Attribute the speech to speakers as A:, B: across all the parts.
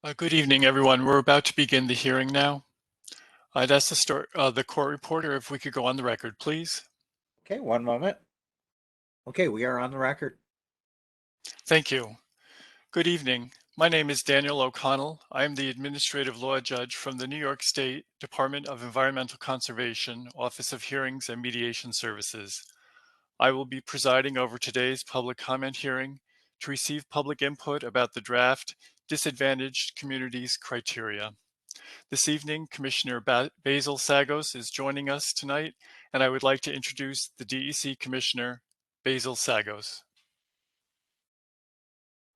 A: Good evening, everyone. We're about to begin the hearing now. I'd ask the court reporter if we could go on the record, please.
B: Okay, one moment. Okay, we are on the record.
A: Thank you. Good evening. My name is Daniel O'Connell. I am the Administrative Law Judge from the New York State Department of Environmental Conservation, Office of Hearings and Mediation Services. I will be presiding over today's public comment hearing to receive public input about the draft Disadvantaged Communities Criteria. This evening, Commissioner Basil Sagos is joining us tonight, and I would like to introduce the DEC Commissioner, Basil Sagos.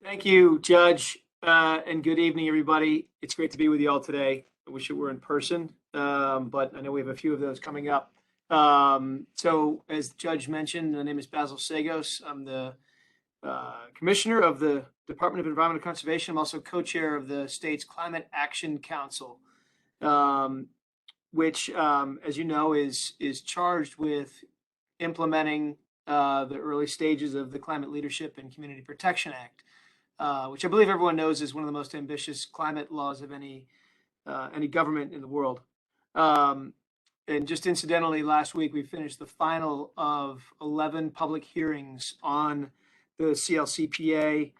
C: Thank you, Judge, and good evening, everybody. It's great to be with you all today. I wish it were in person, but I know we have a few of those coming up. So as the Judge mentioned, my name is Basil Sagos. I'm the Commissioner of the Department of Environmental Conservation. I'm also co-chair of the state's Climate Action Council, which, as you know, is charged with implementing the early stages of the Climate Leadership and Community Protection Act, which I believe everyone knows is one of the most ambitious climate laws of any government in the world. And just incidentally, last week we finished the final of 11 public hearings on the CLCPA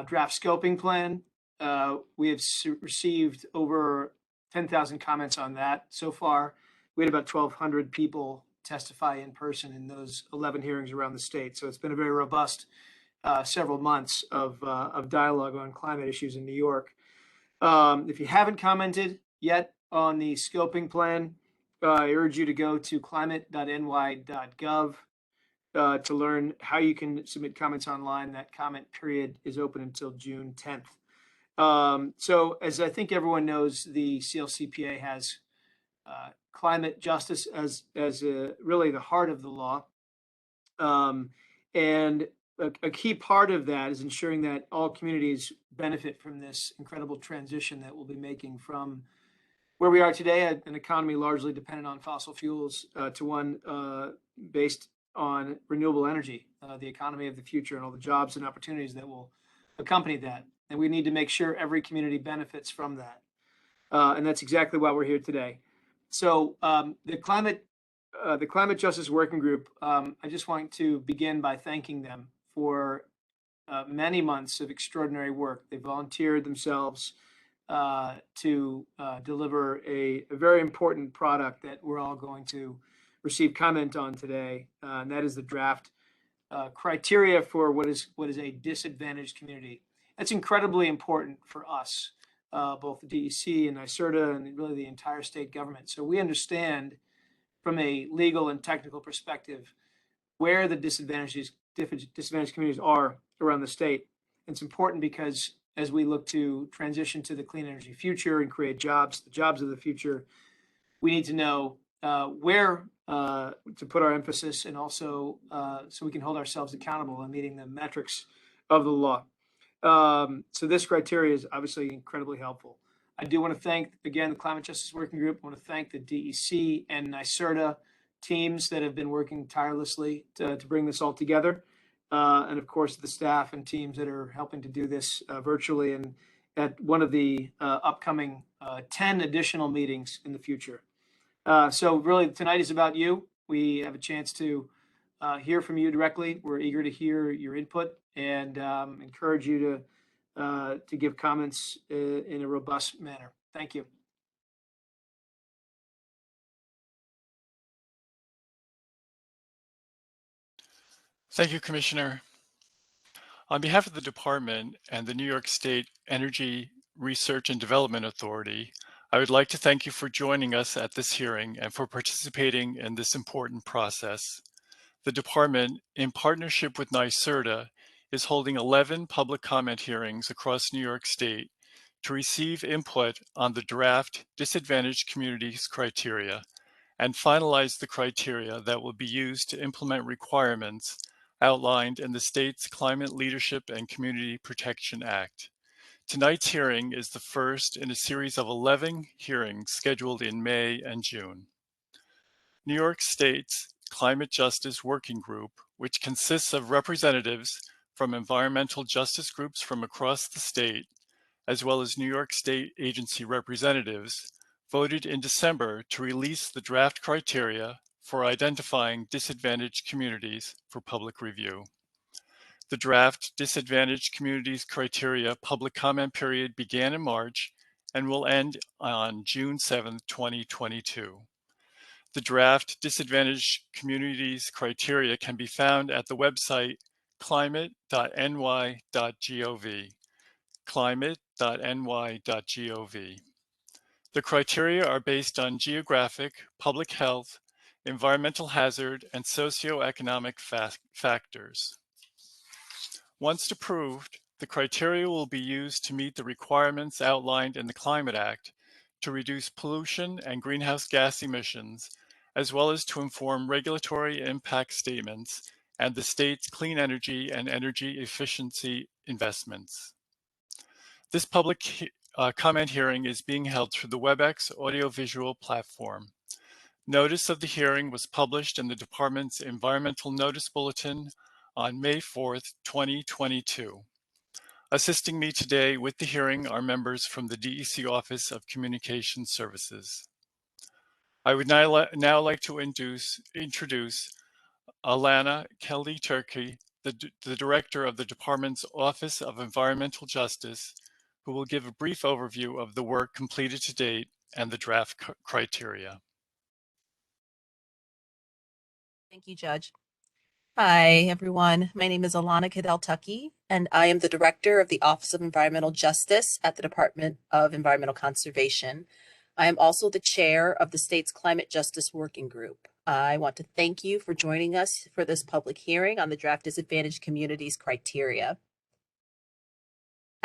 C: draft scoping plan. We have received over 10,000 comments on that so far. We had about 1,200 people testify in person in those 11 hearings around the state. So it's been a very robust several months of dialogue on climate issues in New York. If you haven't commented yet on the scoping plan, I urge you to go to climate.ny.gov to learn how you can submit comments online. That comment period is open until June 10th. So as I think everyone knows, the CLCPA has climate justice as really the heart of the law. And a key part of that is ensuring that all communities benefit from this incredible transition that we'll be making from where we are today, an economy largely dependent on fossil fuels, to one based on renewable energy, the economy of the future, and all the jobs and opportunities that will accompany that. And we need to make sure every community benefits from that. And that's exactly why we're here today. So the Climate Justice Working Group, I just want to begin by thanking them for many months of extraordinary work. They volunteered themselves to deliver a very important product that we're all going to receive comment on today, and that is the draft criteria for what is a disadvantaged community. That's incredibly important for us, both the DEC and NYSERDA and really the entire state government. So we understand from a legal and technical perspective where the disadvantaged communities are around the state. It's important because as we look to transition to the clean energy future and create jobs, the jobs of the future, we need to know where to put our emphasis, and also so we can hold ourselves accountable in meeting the metrics of the law. So this criteria is obviously incredibly helpful. I do want to thank, again, the Climate Justice Working Group. I want to thank the DEC and NYSERDA teams that have been working tirelessly to bring this all together. And of course, the staff and teams that are helping to do this virtually and at one of the upcoming 10 additional meetings in the future. So really, tonight is about you. We have a chance to hear from you directly. We're eager to hear your input and encourage you to give comments in a robust manner. Thank you.
A: Thank you, Commissioner. On behalf of the department and the New York State Energy Research and Development Authority, I would like to thank you for joining us at this hearing and for participating in this important process. The department, in partnership with NYSERDA, is holding 11 public comment hearings across New York State to receive input on the draft Disadvantaged Communities criteria and finalize the criteria that will be used to implement requirements outlined in the state's Climate Leadership and Community Protection Act. Tonight's hearing is the first in a series of 11 hearings scheduled in May and June. New York State's Climate Justice Working Group, which consists of representatives from environmental justice groups from across the state, as well as New York State agency representatives, voted in December to release the draft criteria for identifying disadvantaged communities for public review. The draft disadvantaged communities criteria public comment period began in March and will end on June 7, 2022. The draft disadvantaged communities criteria can be found at the website climate.ny.gov, climate.ny.gov. The criteria are based on geographic, public health, environmental hazard, and socioeconomic factors. Once approved, the criteria will be used to meet the requirements outlined in the Climate Act to reduce pollution and greenhouse gas emissions, as well as to inform regulatory impact statements and the state's clean energy and energy efficiency investments. This public comment hearing is being held through the WebEx audiovisual platform. Notice of the hearing was published in the department's Environmental Notice Bulletin on May 4th, 2022. Assisting me today with the hearing are members from the DEC Office of Communication Services. I would now like to introduce Alana Kelly-Turkey, the Director of the Department's Office of Environmental Justice, who will give a brief overview of the work completed to date and the draft criteria.
D: Thank you, Judge. Hi, everyone. My name is Alana Kelly-Turkey, and I am the Director of the Office of Environmental Justice at the Department of Environmental Conservation. I am also the chair of the state's Climate Justice Working Group. I want to thank you for joining us for this public hearing on the draft disadvantaged communities criteria.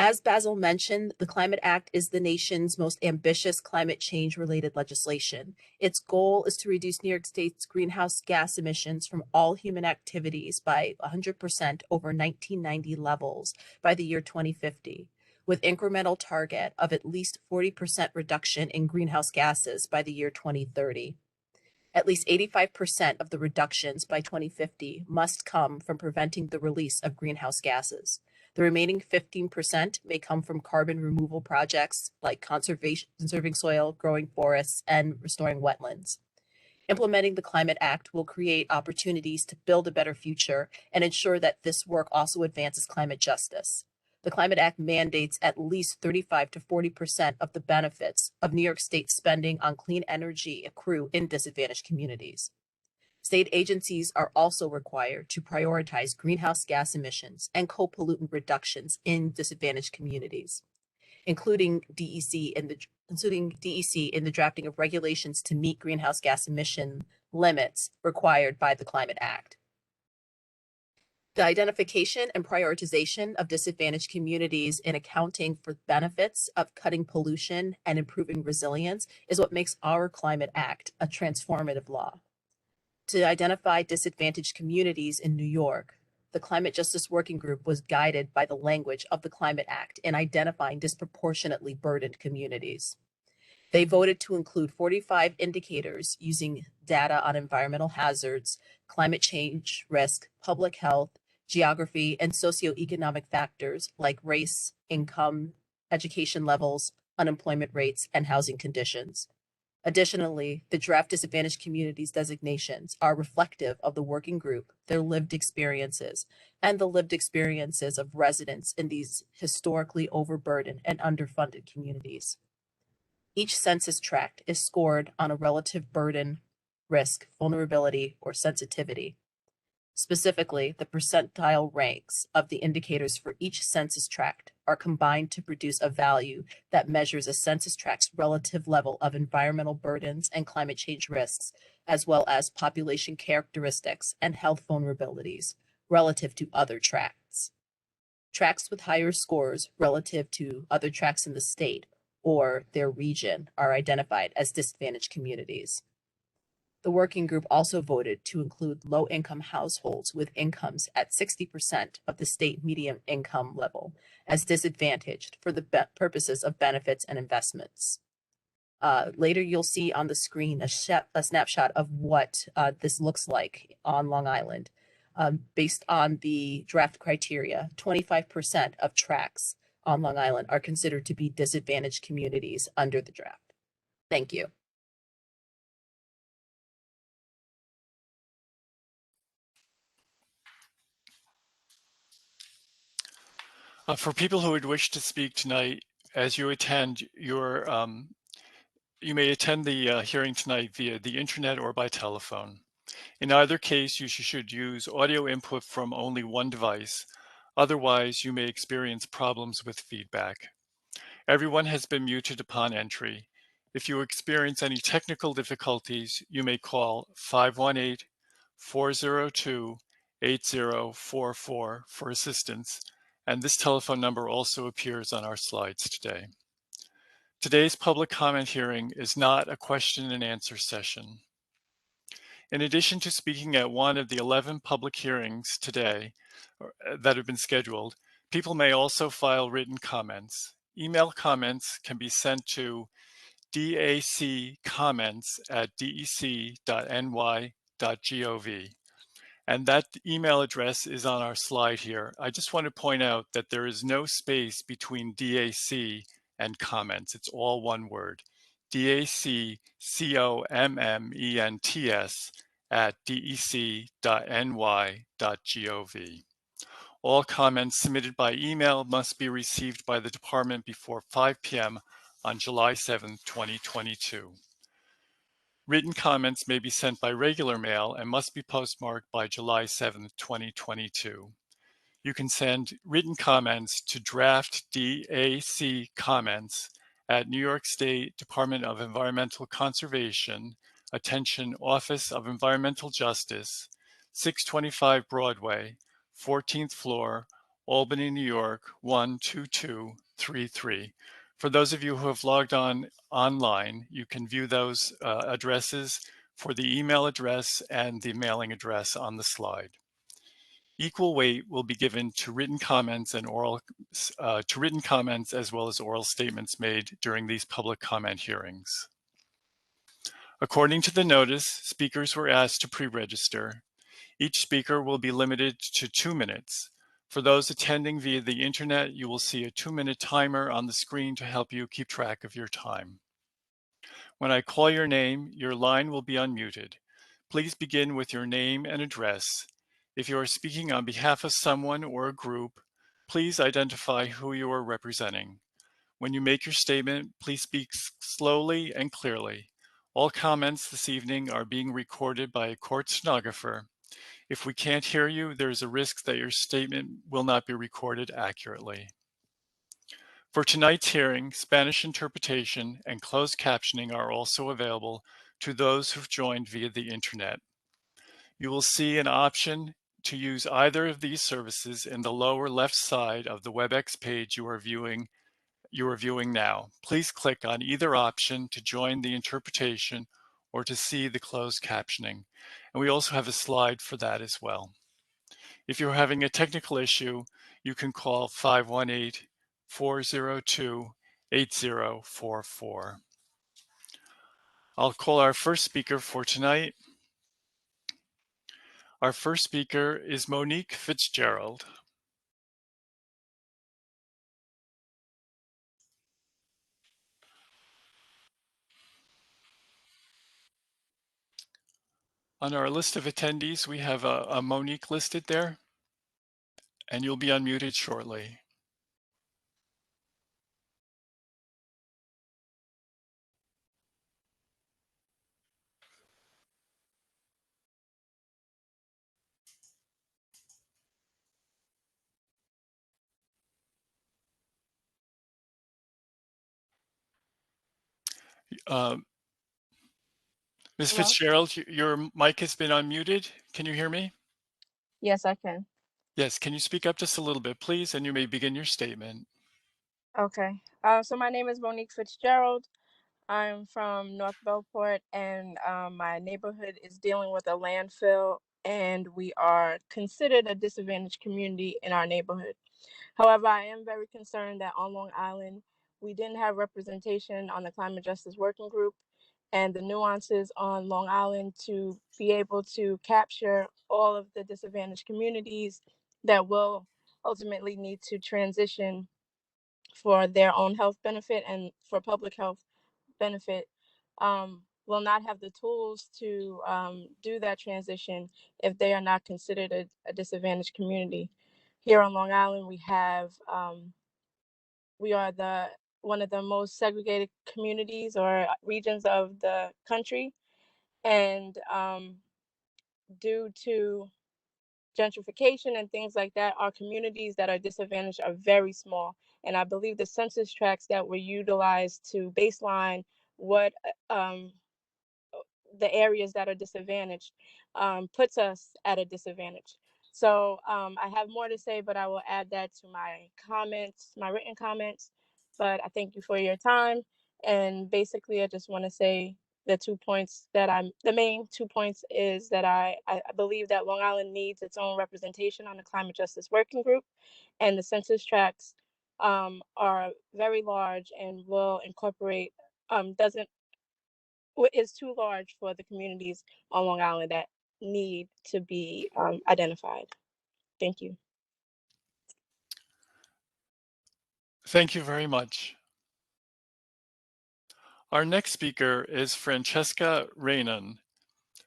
D: As Basil mentioned, the Climate Act is the nation's most ambitious climate change related legislation. Its goal is to reduce New York State's greenhouse gas emissions from all human activities by 100% over 1990 levels by the year 2050, with incremental target of at least 40% reduction in greenhouse gases by the year 2030. At least 85% of the reductions by 2050 must come from preventing the release of greenhouse gases. The remaining 15% may come from carbon removal projects like conserving soil, growing forests, and restoring wetlands. Implementing the Climate Act will create opportunities to build a better future and ensure that this work also advances climate justice. The Climate Act mandates at least 35 to 40% of the benefits of New York State spending on clean energy accrue in disadvantaged communities. State agencies are also required to prioritize greenhouse gas emissions and co-pollutant reductions in disadvantaged communities, including DEC in the drafting of regulations to meet greenhouse gas emission limits required by the Climate Act. The identification and prioritization of disadvantaged communities in accounting for benefits of cutting pollution and improving resilience is what makes our Climate Act a transformative law. To identify disadvantaged communities in New York, the Climate Justice Working Group was guided by the language of the Climate Act in identifying disproportionately burdened communities. They voted to include 45 indicators using data on environmental hazards, climate change risk, public health, geography, and socioeconomic factors like race, income, education levels, unemployment rates, and housing conditions. Additionally, the draft disadvantaged communities designations are reflective of the working group, their lived experiences, and the lived experiences of residents in these historically overburdened and underfunded communities. Each census tract is scored on a relative burden, risk, vulnerability, or sensitivity. Specifically, the percentile ranks of the indicators for each census tract are combined to produce a value that measures a census tract's relative level of environmental burdens and climate change risks, as well as population characteristics and health vulnerabilities relative to other tracts. Tracts with higher scores relative to other tracts in the state or their region are identified as disadvantaged communities. The working group also voted to include low-income households with incomes at 60% of the state median income level as disadvantaged for the purposes of benefits and investments. Later, you'll see on the screen a snapshot of what this looks like on Long Island. Based on the draft criteria, 25% of tracts on Long Island are considered to be disadvantaged communities under the draft. Thank you.
A: For people who would wish to speak tonight, as you attend you may attend the hearing tonight via the internet or by telephone. In either case, you should use audio input from only one device. Otherwise, you may experience problems with feedback. Everyone has been muted upon entry. If you experience any technical difficulties, you may call 518-402-8044 for assistance, and this telephone number also appears on our slides today. Today's public comment hearing is not a question and answer session. In addition to speaking at one of the 11 public hearings today that have been scheduled, people may also file written comments. Email comments can be sent to daccomments@dec.ny.gov. And that email address is on our slide here. I just want to point out that there is no space between DAC and comments. It's all one word. DACCOMMENTS@dec.ny.gov. All comments submitted by email must be received by the department before 5 p.m. on July 7, 2022. Written comments may be sent by regular mail and must be postmarked by July 7, 2022. You can send written comments to draft DAC comments at New York State Department of Environmental Conservation, attention Office of Environmental Justice, 625 Broadway, 14th floor, Albany, New York, 12233. For those of you who have logged on online, you can view those addresses for the email address and the mailing address on the slide. Equal weight will be given to written comments and as well as oral statements made during these public comment hearings. According to the notice, speakers were asked to pre-register. Each speaker will be limited to 2 minutes. For those attending via the internet, you will see a 2-minute timer on the screen to help you keep track of your time. When I call your name, your line will be unmuted. Please begin with your name and address. If you are speaking on behalf of someone or a group, please identify who you are representing. When you make your statement, please speak slowly and clearly. All comments this evening are being recorded by a court stenographer. If we can't hear you, there is a risk that your statement will not be recorded accurately. For tonight's hearing, Spanish interpretation and closed captioning are also available to those who've joined via the internet. You will see an option to use either of these services in the lower left side of the WebEx page you are viewing now. Please click on either option to join the interpretation or to see the closed captioning. And we also have a slide for that as well. If you're having a technical issue, you can call 518-402-8044. I'll call our first speaker for tonight. Our first speaker is Monique Fitzgerald. On our list of attendees, we have a Monique listed there, and you'll be unmuted shortly. Ms.
E: Hello?
A: Fitzgerald, your mic has been unmuted. Can you hear me?
E: Yes, I can.
A: Yes, can you speak up just a little bit, please? And you may begin your statement.
E: Okay. So my name is Monique Fitzgerald. I'm from North Belport, and my neighborhood is dealing with a landfill, and we are considered a disadvantaged community in our neighborhood. However, I am very concerned that on Long Island, we didn't have representation on the Climate Justice Working Group and the nuances on Long Island to be able to capture all of the disadvantaged communities that will ultimately need to transition for their own health benefit and for public health benefit will not have the tools to do that transition if they are not considered a disadvantaged community. Here on Long Island, we are one of the most segregated communities or regions of the country, and due to gentrification and things like that, our communities that are disadvantaged are very small. And I believe the census tracts that were utilized to baseline what the areas that are disadvantaged puts us at a disadvantage. So I have more to say, but I will add that to my comments, my written comments. But I thank you for your time. And basically, I just want to say the main 2 points is that I believe that Long Island needs its own representation on the climate justice working group, and the census tracts are very large and will incorporate doesn't is too large for the communities on Long Island that need to be identified. Thank you.
A: Thank you very much. Our next speaker is Francesca Reynan.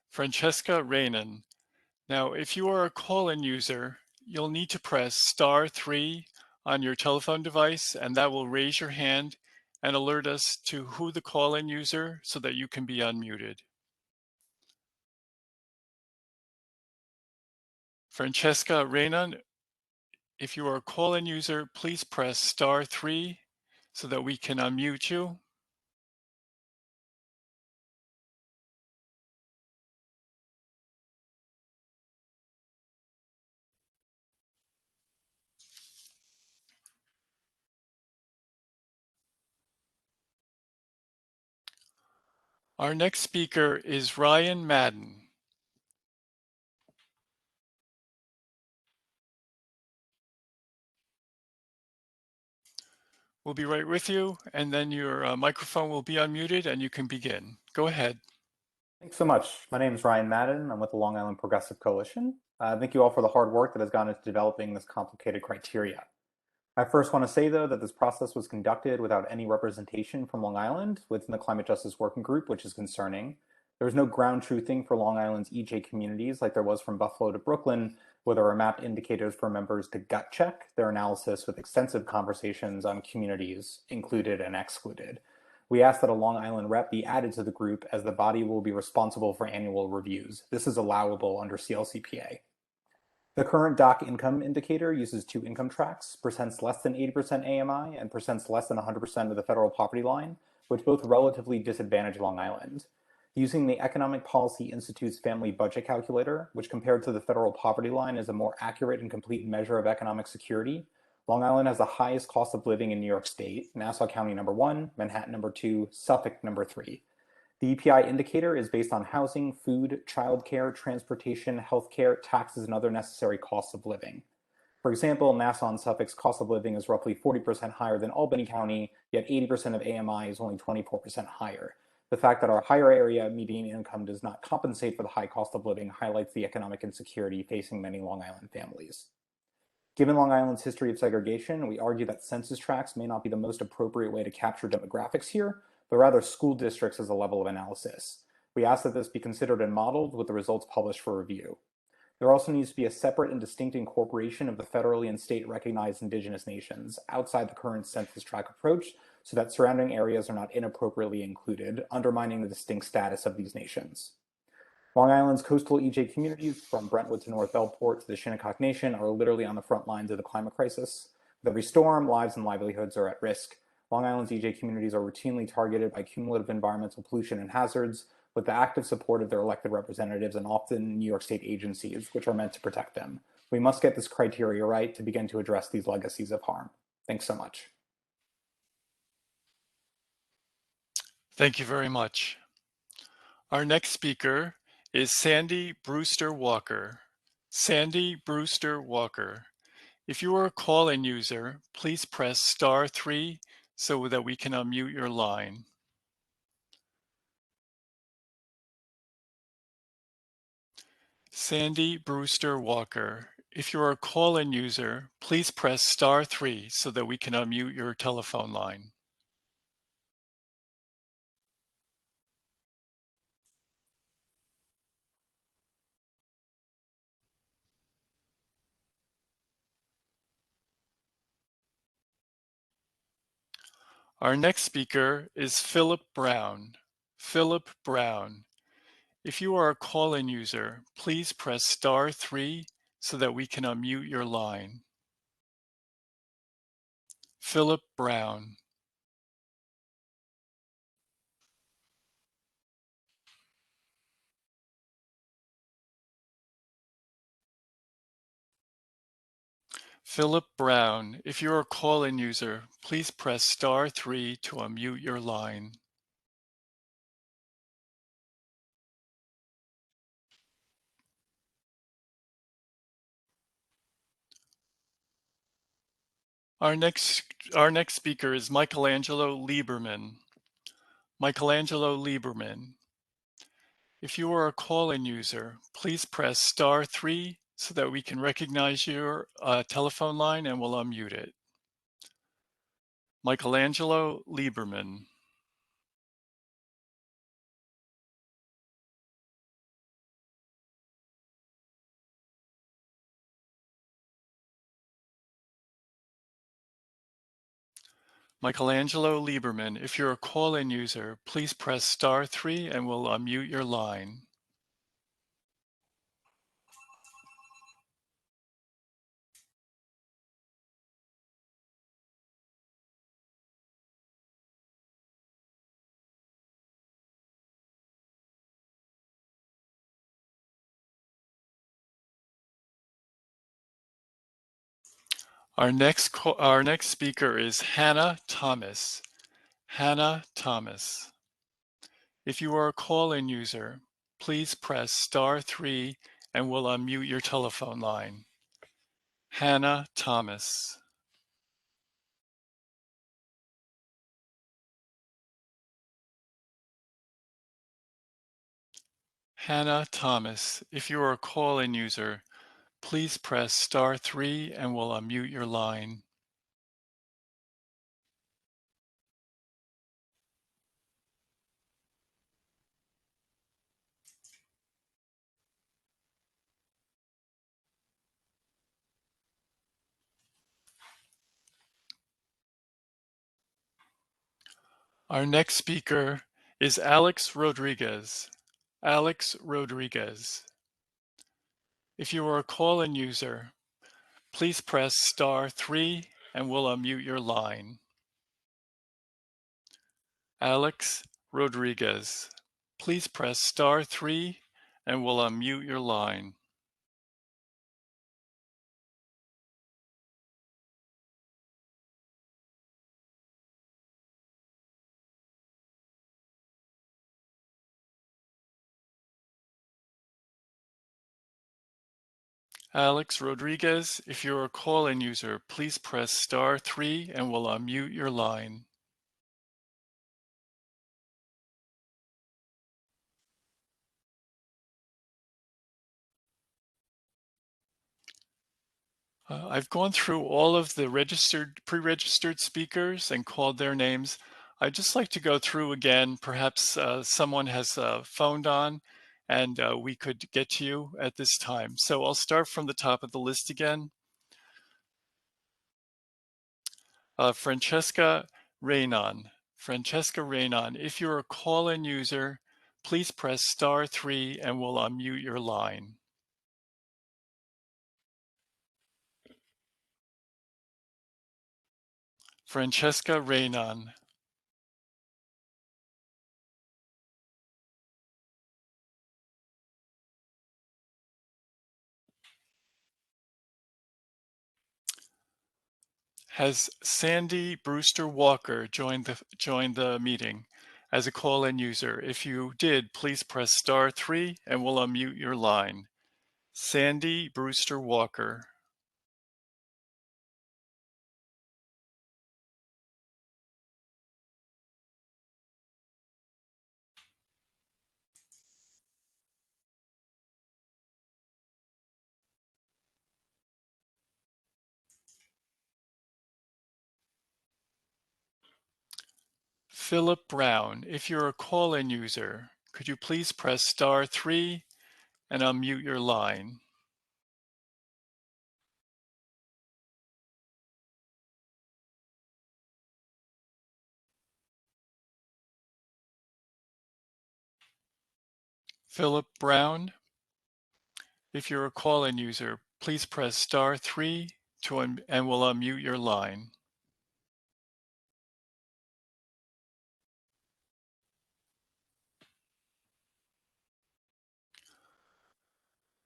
A: Francesca Reynan. Now, if you are a call-in user, you'll need to press *3 on your telephone device, and that will raise your hand and alert us to who the call-in user so that you can be unmuted. Francesca Reynan, if you are a call-in user, please press *3 so that we can unmute you. Our next speaker is Ryan Madden. We'll be right with you, and then your microphone will be unmuted and you can begin. Go ahead.
F: Thanks so much. My name is Ryan Madden. I'm with the Long Island Progressive Coalition. Thank you all for the hard work that has gone into developing this complicated criteria. I first want to say, though, that this process was conducted without any representation from Long Island within the Climate Justice Working Group, which is concerning. There was no ground truthing for Long Island's EJ communities like there was from Buffalo to Brooklyn, where there were mapped indicators for members to gut check their analysis with extensive conversations on communities included and excluded. We ask that a Long Island rep be added to the group as the body will be responsible for annual reviews. This is allowable under CLCPA. The current DOC income indicator uses two income tracks, percents less than 80% AMI and percents less than 100% of the federal poverty line, which both relatively disadvantage Long Island. Using the Economic Policy Institute's family budget calculator, which compared to the federal poverty line is a more accurate and complete measure of economic security, Long Island has the highest cost of living in New York State, Nassau County #1, Manhattan #2, Suffolk #3. The EPI indicator is based on housing, food, childcare, transportation, healthcare, taxes, and other necessary costs of living. For example, Nassau and Suffolk's cost of living is roughly 40% higher than Albany County, yet 80% of AMI is only 24% higher. The fact that our higher area median income does not compensate for the high cost of living highlights the economic insecurity facing many Long Island families. Given Long Island's history of segregation, we argue that census tracts may not be the most appropriate way to capture demographics here, but rather school districts as a level of analysis. We ask that this be considered and modeled with the results published for review. There also needs to be a separate and distinct incorporation of the federally and state recognized indigenous nations outside the current census tract approach so that surrounding areas are not inappropriately included, undermining the distinct status of these nations. Long Island's coastal EJ communities, from Brentwood to North Belport to the Shinnecock Nation, are literally on the front lines of the climate crisis. With every storm, lives and livelihoods are at risk. Long Island's EJ communities are routinely targeted by cumulative environmental pollution and hazards, with the active support of their elected representatives and often New York State agencies, which are meant to protect them. We must get this criteria right to begin to address these legacies of harm. Thanks so much.
A: Thank you very much. Our next speaker is Sandy Brewster Walker. Sandy Brewster Walker. If you are a call-in user, please press *3 so that we can unmute your line. Sandy Brewster Walker, if you're a call-in user, please press *3 so that we can unmute your telephone line. Our next speaker is Phillip Brown. Phillip Brown. If you are a call-in user, please press *3 so that we can unmute your line. Phillip Brown. Phillip Brown, if you're a call-in user, please press *3 to unmute your line. Our next speaker is Michelangelo Lieberman. Michelangelo Lieberman. If you are a call-in user, please press *3 so that we can recognize your telephone line and we'll unmute it. Michelangelo Lieberman. Michelangelo Lieberman, if you're a call-in user, please press *3 and we'll unmute your line. Our next speaker is Hannah Thomas. Hannah Thomas. If you are a call-in user, please press *3 and we'll unmute your telephone line. Hannah Thomas. Hannah Thomas, if you are a call-in user, please press *3 and we'll unmute your line. Our next speaker is Alex Rodriguez. Alex Rodriguez. If you are a call-in user, please press *3 and we'll unmute your line. Alex Rodriguez. Please press *3 and we'll unmute your line. Alex Rodriguez, if you're a call-in user, please press *3 and we'll unmute your line. I've gone through all of the pre-registered speakers and called their names. I'd just like to go through again. Perhaps someone has phoned on and we could get to you at this time. So I'll start from the top of the list again. Francesca Raynon. Francesca Raynon, if you're a call-in user, please press *3 and we'll unmute your line. Francesca Raynon. Has Sandy Brewster Walker joined the meeting as a call-in user? If you did, please press *3 and we'll unmute your line. Sandy Brewster Walker. Phillip Brown, if you're a call-in user, could you please press *3 and unmute your line? Phillip Brown, if you're a call-in user, please press *3 and we'll unmute your line.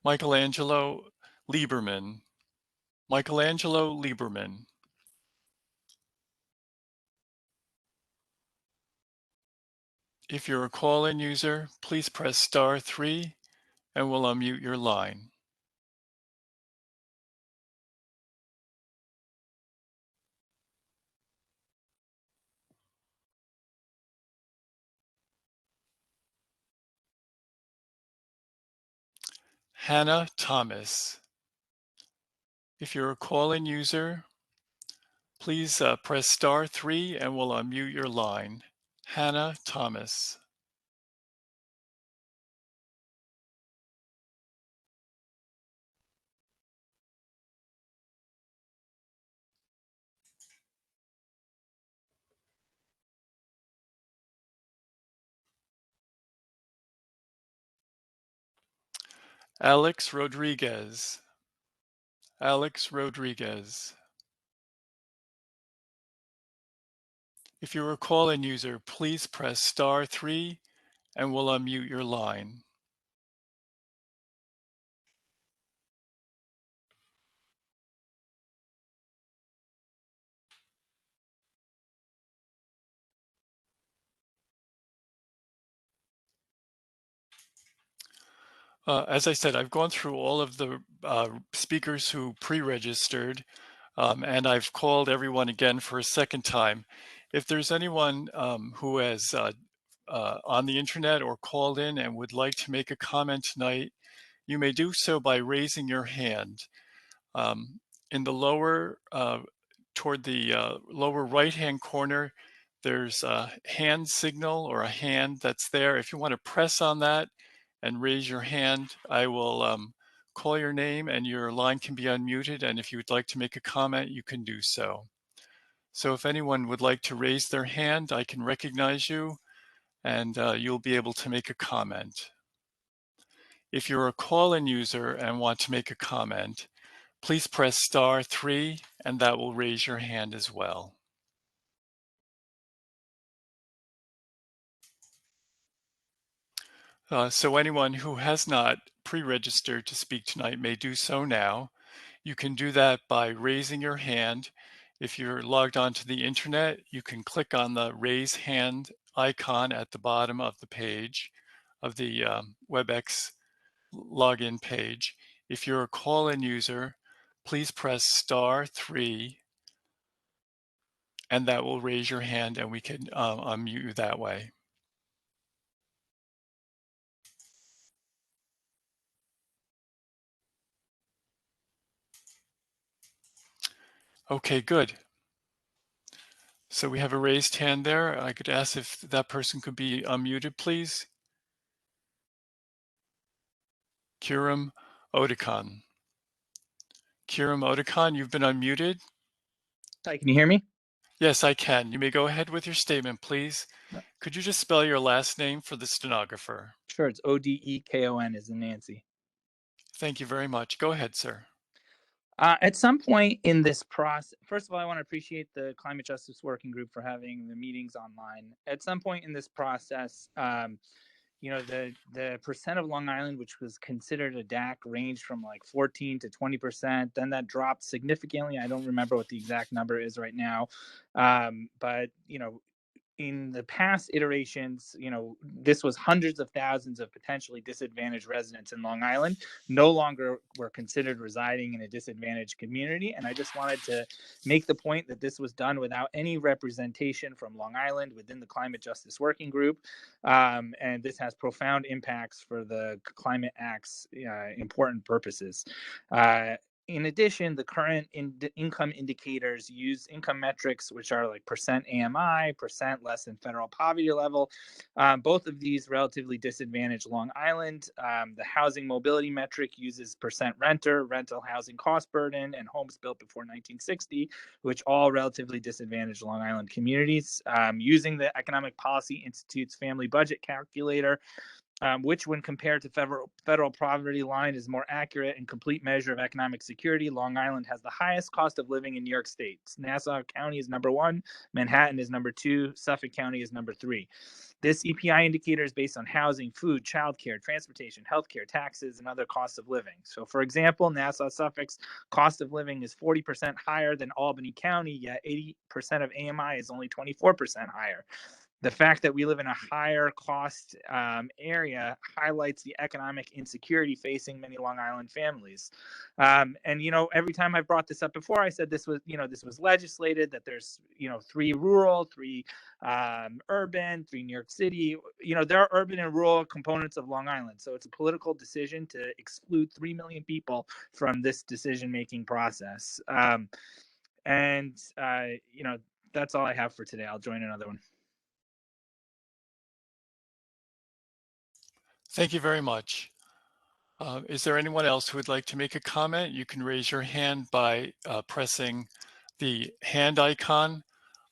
A: Michelangelo Lieberman. Michelangelo Lieberman. If you're a call-in user, please press *3 and we'll unmute your line. Hannah Thomas. If you're a call-in user, please press *3 and we'll unmute your line. Hannah Thomas. Alex Rodriguez. Alex Rodriguez. If you're a call-in user, please press *3 and we'll unmute your line. As I said, I've gone through all of the speakers who pre-registered, and I've called everyone again for a second time. If there's anyone who has on the internet or called in and would like to make a comment tonight, you may do so by raising your hand. In the lower, toward the lower right-hand corner, there's a hand signal or a hand that's there. If you want to press on that and raise your hand, I will call your name and your line can be unmuted. And if you would like to make a comment, you can do so. So if anyone would like to raise their hand, I can recognize you and you'll be able to make a comment. If you're a call-in user and want to make a comment, please press *3 and that will raise your hand as well. So anyone who has not pre-registered to speak tonight may do so now. You can do that by raising your hand. If you're logged onto the internet, you can click on the raise hand icon at the bottom of the page of the WebEx login page. If you're a call-in user, please press *3 and that will raise your hand and we can unmute you that way. Okay, good. So we have a raised hand there. I could ask if that person could be unmuted, please. Kiram Odakan. Kiram Odakan, you've been unmuted.
G: Hi, can you hear me?
A: Yes, I can. You may go ahead with your statement, please. Could you just spell your last name for the stenographer?
G: Sure, it's Odekon as in Nancy.
A: Thank you very much. Go ahead, sir.
G: At some point in this process, first of all, I want to appreciate the Climate Justice Working Group for having the meetings online. At some point in this process, you know, the percent of Long Island, which was considered a DAC, ranged from like 14 to 20%. Then that dropped significantly. I don't remember what the exact number is right now. But, you know, in the past iterations, you know, this was hundreds of thousands of potentially disadvantaged residents in Long Island no longer were considered residing in a disadvantaged community. And I just wanted to make the point that this was done without any representation from Long Island within the Climate Justice Working Group. And this has profound impacts for the Climate Act's important purposes. In addition, the current income indicators use income metrics, which are like percent AMI, percent less than federal poverty level. Both of these relatively disadvantaged Long Island. The housing mobility metric uses percent renter, rental housing cost burden, and homes built before 1960, which all relatively disadvantaged Long Island communities. Using the Economic Policy Institute's family budget calculator, which when compared to federal poverty line is more accurate and complete measure of economic security. Long Island has the highest cost of living in New York State. Nassau County is number 1, Manhattan is number 2, Suffolk County is number 3. This EPI indicator is based on housing, food, childcare, transportation, healthcare, taxes, and other costs of living. So for example, Nassau Suffolk's cost of living is 40% higher than Albany County, yet 80% of AMI is only 24% higher. The fact that we live in a higher cost area highlights the economic insecurity facing many Long Island families. And, every time I've brought this up before, I said this was legislated, that there's, 3 rural, 3 urban, 3 New York City. There are urban and rural components of Long Island. So it's a political decision to exclude 3 million people from this decision-making process. That's all I have for today. I'll join another one.
A: Thank you very much. Is there anyone else who would like to make a comment? You can raise your hand by pressing the hand icon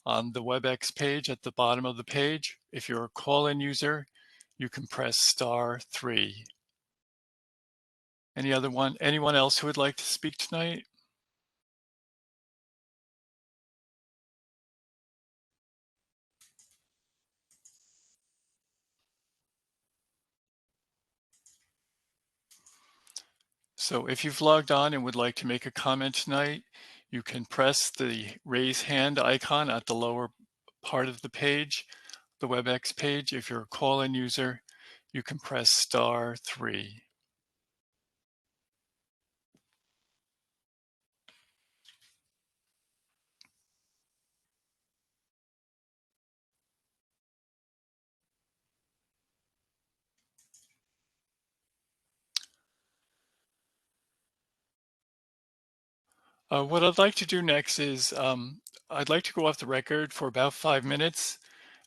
A: on the WebEx page at the bottom of the page. If you're a call-in user, you can press *3. Anyone else who would like to speak tonight? So if you've logged on and would like to make a comment tonight, you can press the raise hand icon at the lower part of the page, the WebEx page. If you're a call-in user, you can press *3. What I'd like to do next is I'd like to go off the record for about 5 minutes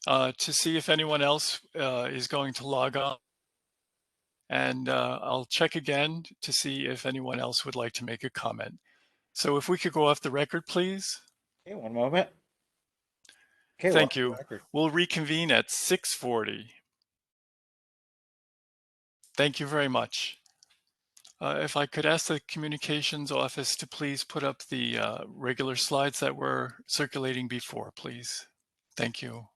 A: to see if anyone else is going to log on. And I'll check again to see if anyone else would like to make a comment. So if we could go off the record, please.
B: Okay, one moment. Okay,
A: Thank
B: welcome to
A: you.
B: the record.
A: We'll reconvene at 6:40. Thank you very much. If I could ask the communications office to please put up the regular slides that were circulating before, please. Thank you.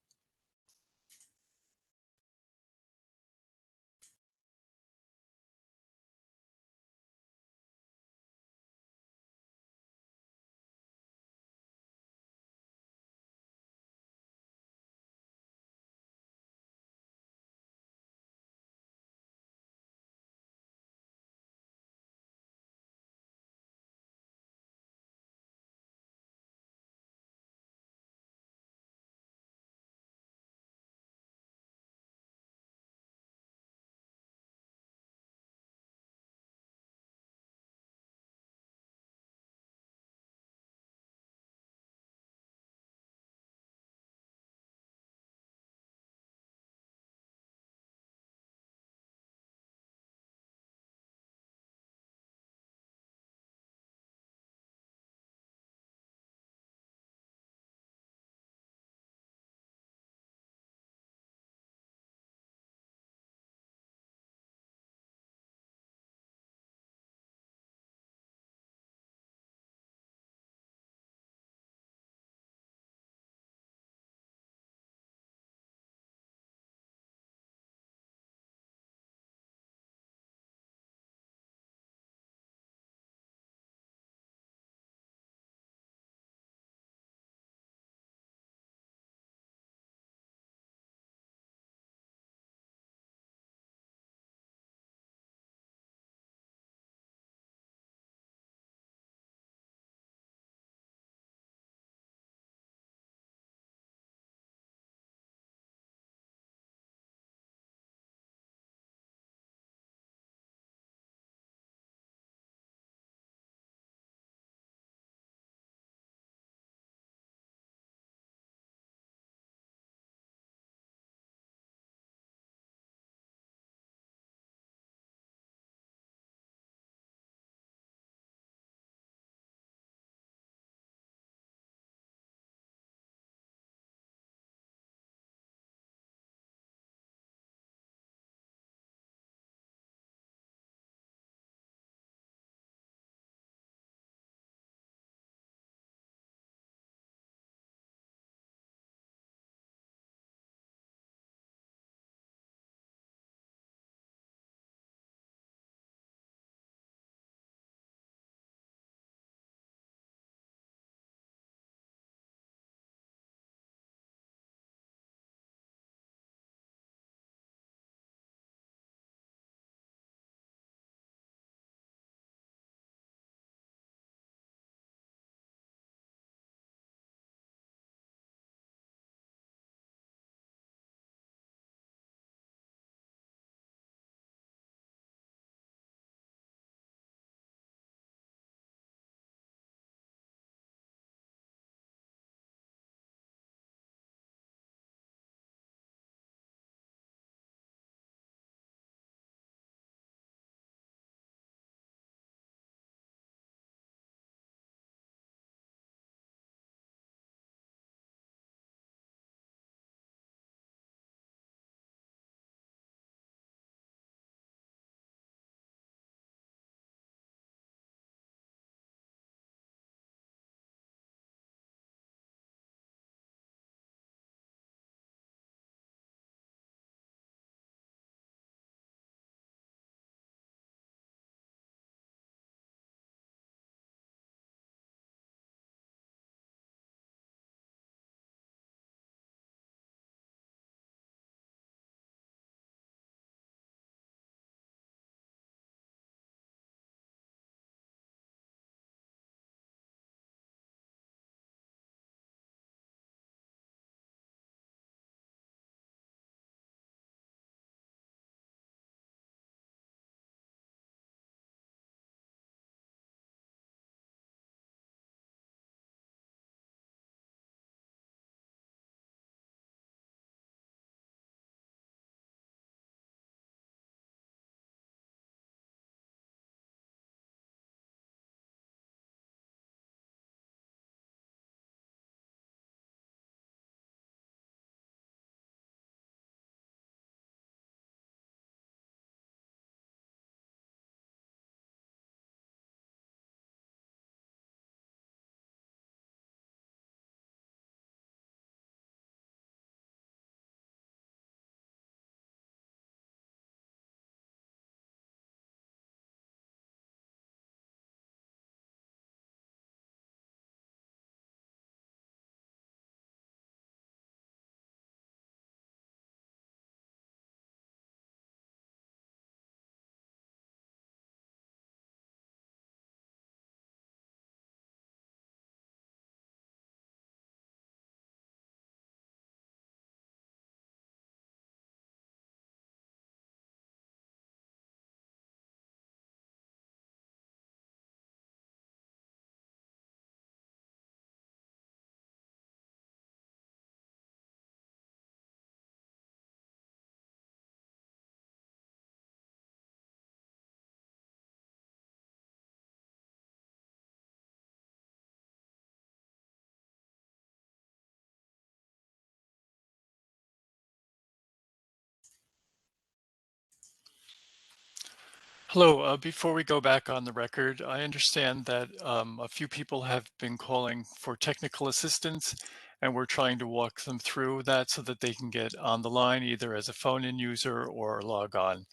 A: Hello, before we go back on the record, I understand that a few people have been calling for technical assistance, and we're trying to walk them through that so that they can get on the line either as a phone-in user or log on.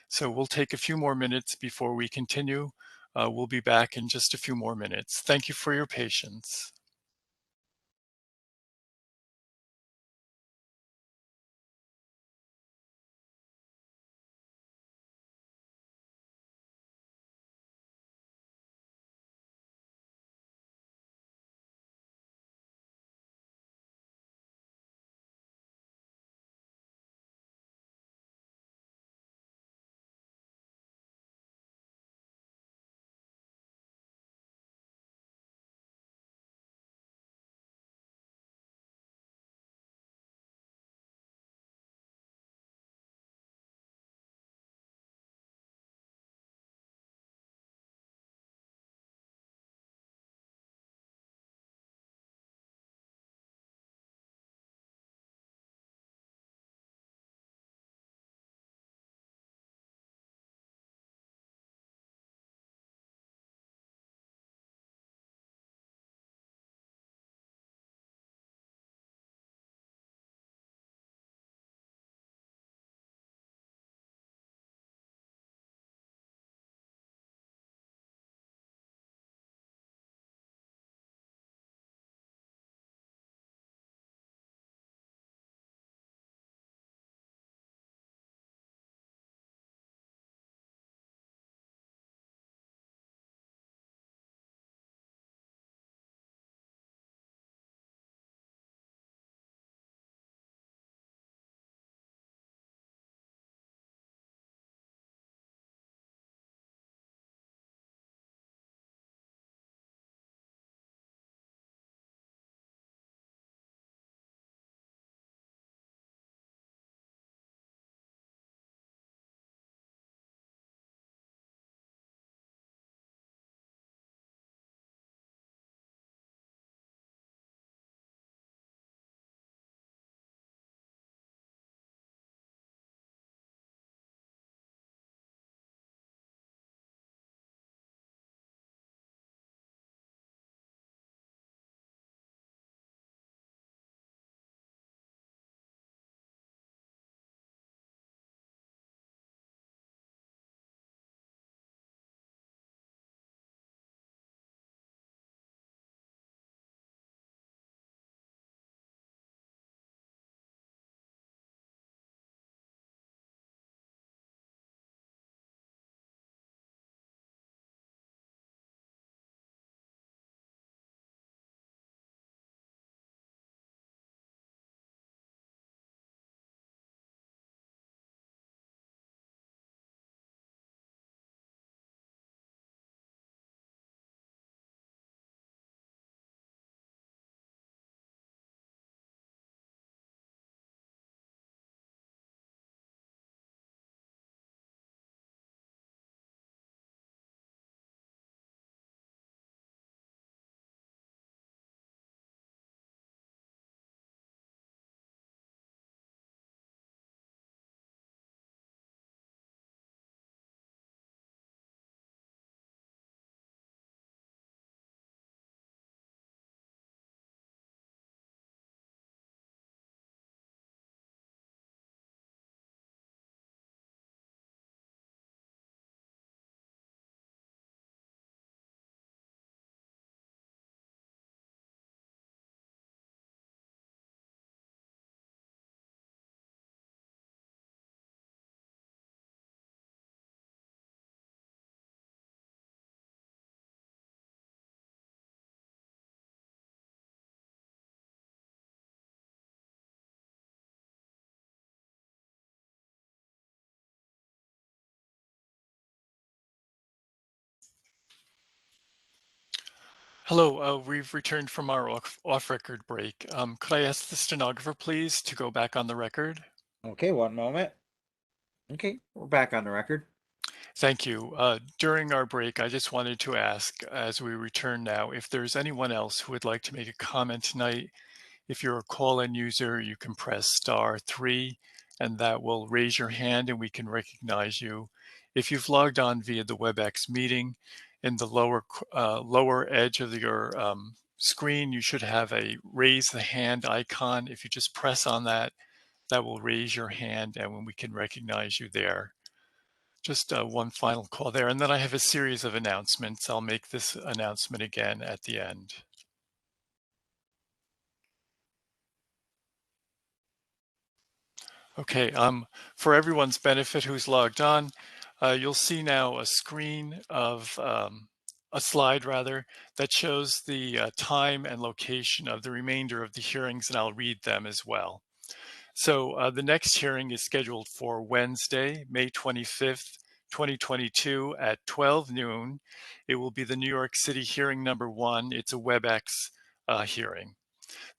A: So we'll take a few more minutes before we continue. We'll be back in just a few more minutes. Thank you for your patience. Hello, we've returned from our off-record break. Could I ask the stenographer, please, to go back on the record?
B: Okay, one moment. Okay, we're back on the record.
A: Thank you. During our break, I just wanted to ask, as we return now, if there's anyone else who would like to make a comment tonight. If you're a call-in user, you can press *3, and that will raise your hand and we can recognize you. If you've logged on via the WebEx meeting, in the lower edge of your screen, you should have a raise the hand icon. If you just press on that, that will raise your hand and when we can recognize you there. Just one final call there. And then I have a series of announcements. I'll make this announcement again at the end. Okay, for everyone's benefit who's logged on, you'll see now a screen of, a slide rather, that shows the time and location of the remainder of the hearings, and I'll read them as well. So the next hearing is scheduled for Wednesday, May 25th, 2022 at 12 noon. It will be the New York City hearing number 1. It's a WebEx hearing.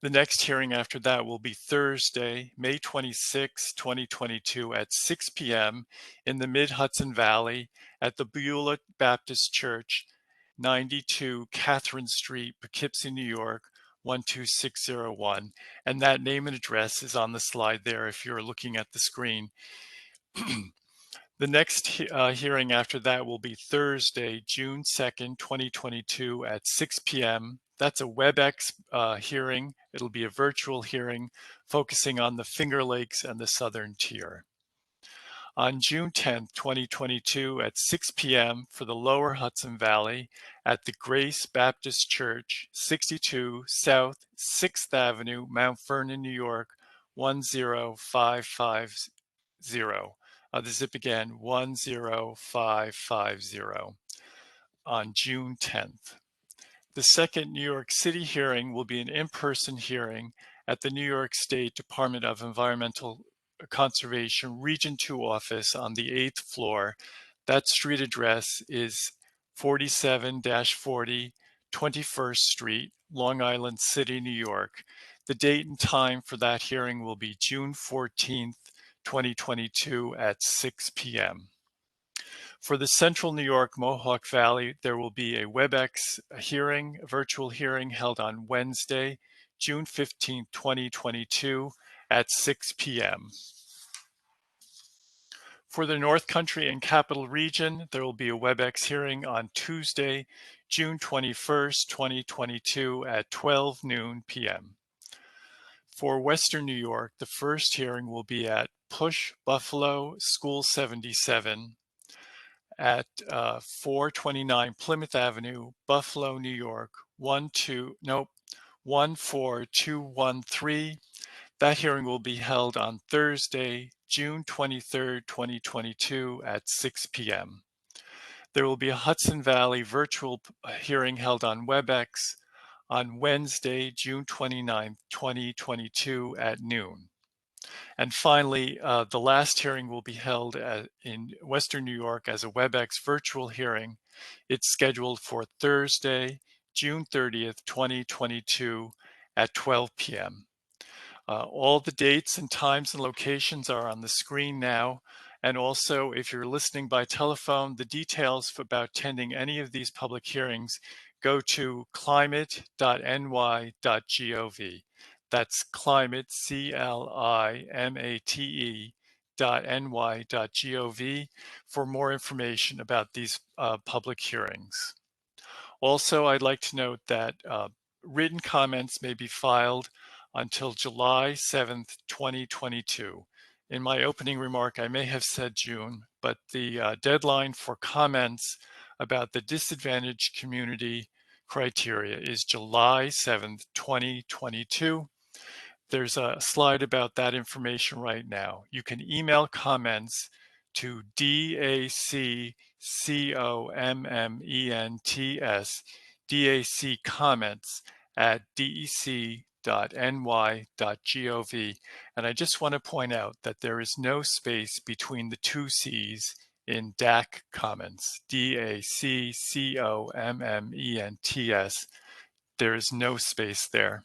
A: The next hearing after that will be Thursday, May 26, 2022 at 6 p.m. in the Mid-Hudson Valley at the Beulah Baptist Church, 92 Catherine Street, Poughkeepsie, New York, 12601. And that name and address is on the slide there if you're looking at the screen. The next hearing after that will be Thursday, June 2nd, 2022 at 6 p.m. That's a WebEx hearing. It'll be a virtual hearing focusing on the Finger Lakes and the Southern Tier. On June 10th, 2022 at 6 p.m. for the Lower Hudson Valley at the Grace Baptist Church, 62 South 6th Avenue, Mount Vernon, New York, 10550. The zip again, 10550 on June 10th. The second New York City hearing will be an in-person hearing at the New York State Department of Environmental Conservation Region 2 office on the 8th floor. That street address is 47-40 21st Street, Long Island City, New York. The date and time for that hearing will be June 14th, 2022 at 6 p.m. For the Central New York Mohawk Valley, there will be a WebEx hearing, a virtual hearing held on Wednesday, June 15, 2022 at 6 p.m. For the North Country and Capital Region, there will be a WebEx hearing on Tuesday, June 21st, 2022 at 12 noon p.m. For Western New York, the first hearing will be at Push Buffalo School 77 at 429 Plymouth Avenue, Buffalo, New York, 14213. That hearing will be held on Thursday, June 23rd, 2022 at 6 p.m. There will be a Hudson Valley virtual hearing held on WebEx on Wednesday, June 29th, 2022 at noon. And finally, the last hearing will be held in Western New York as a WebEx virtual hearing. It's scheduled for Thursday, June 30th, 2022 at 12 p.m. All the dates and times and locations are on the screen now. And also, if you're listening by telephone, the details about attending any of these public hearings go to climate.ny.gov. That's climate, CLIMATE.ny.gov for more information about these public hearings. Also, I'd like to note that written comments may be filed until July 7th, 2022. In my opening remark, I may have said June, but the deadline for comments about the disadvantaged community criteria is July 7th, 2022. There's a slide about that information right now. You can email comments to daccomments@dec.ny.gov. And I just want to point out that there is no space between the two C's in DAC comments, DACCOMMENTS. There is no space there.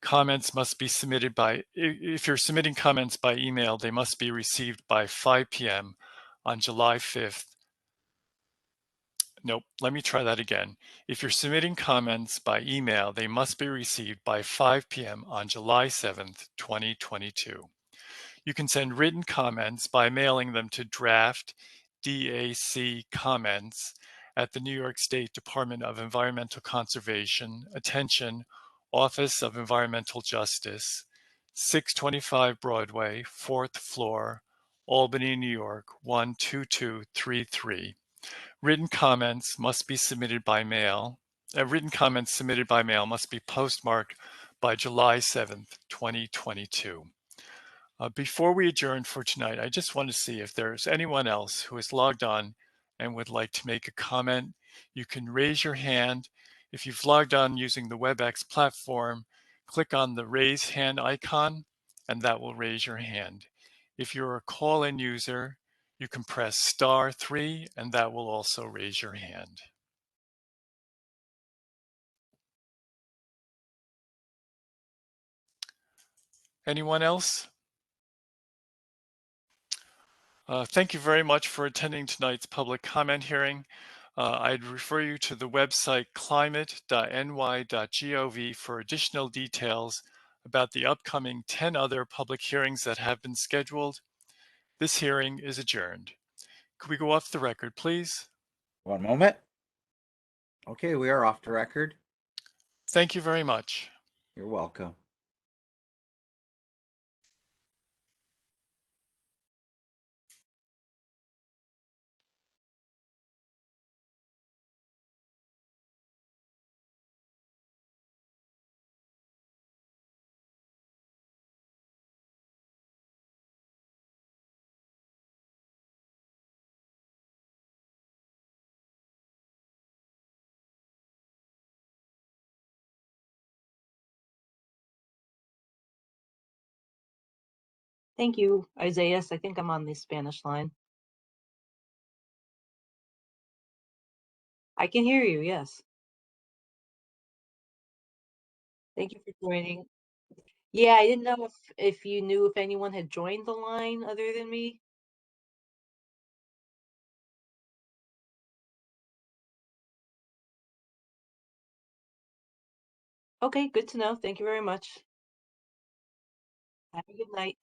A: Comments must be submitted if you're submitting comments by email, they must be received by 5 p.m. on July 5th. Nope, let me try that again. If you're submitting comments by email, they must be received by 5 p.m. on July 7th, 2022. You can send written comments by mailing them to draft DAC comments at the New York State Department of Environmental Conservation, attention, Office of Environmental Justice, 625 Broadway, 4th floor, Albany, New York, 12233. Written comments must be submitted by mail. Written comments submitted by mail must be postmarked by July 7th, 2022. Before we adjourn for tonight, I just want to see if there's anyone else who is logged on and would like to make a comment. You can raise your hand. If you've logged on using the WebEx platform, click on the raise hand icon and that will raise your hand. If you're a call-in user, you can press *3 and that will also raise your hand. Anyone else? Thank you very much for attending tonight's public comment hearing. I'd refer you to the website climate.ny.gov for additional details about the upcoming 10 other public hearings that have been scheduled. This hearing is adjourned. Could we go off the record, please?
B: One moment. Okay, we are off the record.
A: Thank you very much.
B: You're welcome.
H: Thank you, Isaiah. I think I'm on the Spanish line. I can hear you, yes. Thank you for joining. Yeah, I didn't know if you knew if anyone had joined the line other than me. Okay, good to know. Thank you very much. Have a good night.